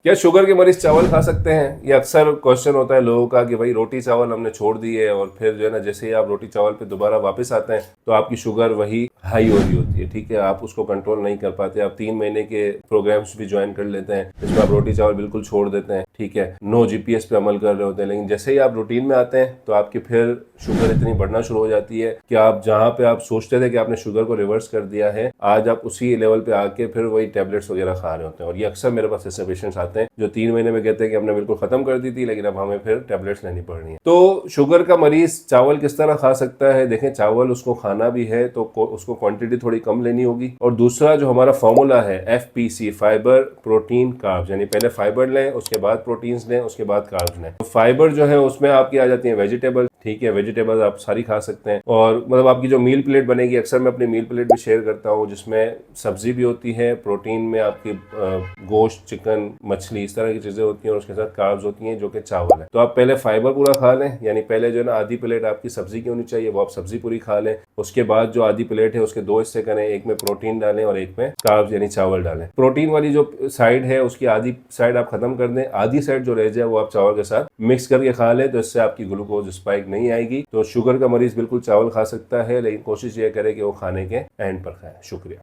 क्या शुगर के मरीज चावल खा सकते हैं? ये अक्सर क्वेश्चन होता है लोगों का कि भाई रोटी चावल हमने छोड़ दी है और फिर जो है ना जैसे ही आप रोटी चावल पे दोबारा वापस आते हैं तो आपकी शुगर वही हाई हो रही होती है। ठीक है, आप उसको कंट्रोल नहीं कर पाते। आप 3 महीने के प्रोग्राम्स भी ज्वाइन कर लेते हैं जिसमें आप रोटी चावल बिल्कुल छोड़ देते हैं। ठीक है, नो जीपीएस पे अमल कर रहे होते हैं, लेकिन जैसे ही आप रूटीन में आते हैं तो आपकी फिर शुगर इतनी बढ़ना शुरू हो जाती है कि आप जहाँ पे आप सोचते थे कि आपने शुगर को रिवर्स कर दिया है, आज आप उसी लेवल पे आके फिर वही टेबलेट्स वगैरह खा रहे होते हैं। और ये अक्सर मेरे पास ऐसे पेशेंट्स आते हैं जो 3 महीने में कहते हैं कि हमने बिल्कुल खत्म कर दी थी लेकिन अब हमें फिर टेबलेट्स लेनी पड़ रही है। तो शुगर का मरीज चावल किस तरह खा सकता है? देखें, चावल उसको खाना भी है तो उसको क्वांटिटी थोड़ी कम लेनी होगी। और दूसरा जो हमारा फॉर्मूला है FPC, फाइबर प्रोटीन कार्ब्स, यानी पहले फाइबर लें, उसके बाद प्रोटीन्स लें, उसके बाद कार्ब्स लें। तो फाइबर जो है उसमें आपकी आ जाती है वेजिटेबल। ठीक है, वेजिटेबल्स आप सारी खा सकते हैं। और मतलब आपकी जो मील प्लेट बनेगी, अक्सर मैं अपनी मील प्लेट भी शेयर करता हूँ जिसमें सब्जी भी होती है, प्रोटीन में आपकी गोश्त, चिकन, मछली, इस तरह की चीजें होती हैं और उसके साथ कार्ब्स होती हैं जो कि चावल है। तो आप पहले फाइबर पूरा खा लें, यानी पहले जो है ना आधी प्लेट आपकी सब्जी की होनी चाहिए, वो आप सब्जी पूरी खा लें। उसके बाद जो आधी प्लेट है उसके 2 हिस्से करें, एक में प्रोटीन डालें और एक में कार्ब्स यानी चावल डालें। प्रोटीन वाली जो साइड है उसकी आधी साइड आप खत्म कर दें, आधी साइड जो रह जाए वो आप चावल के साथ मिक्स करके खा लें। तो इससे आपकी ग्लूकोज स्पाइक नहीं आएगी। तो शुगर का मरीज बिल्कुल चावल खा सकता है, लेकिन कोशिश ये करे कि वो खाने के एंड पर खाए। शुक्रिया।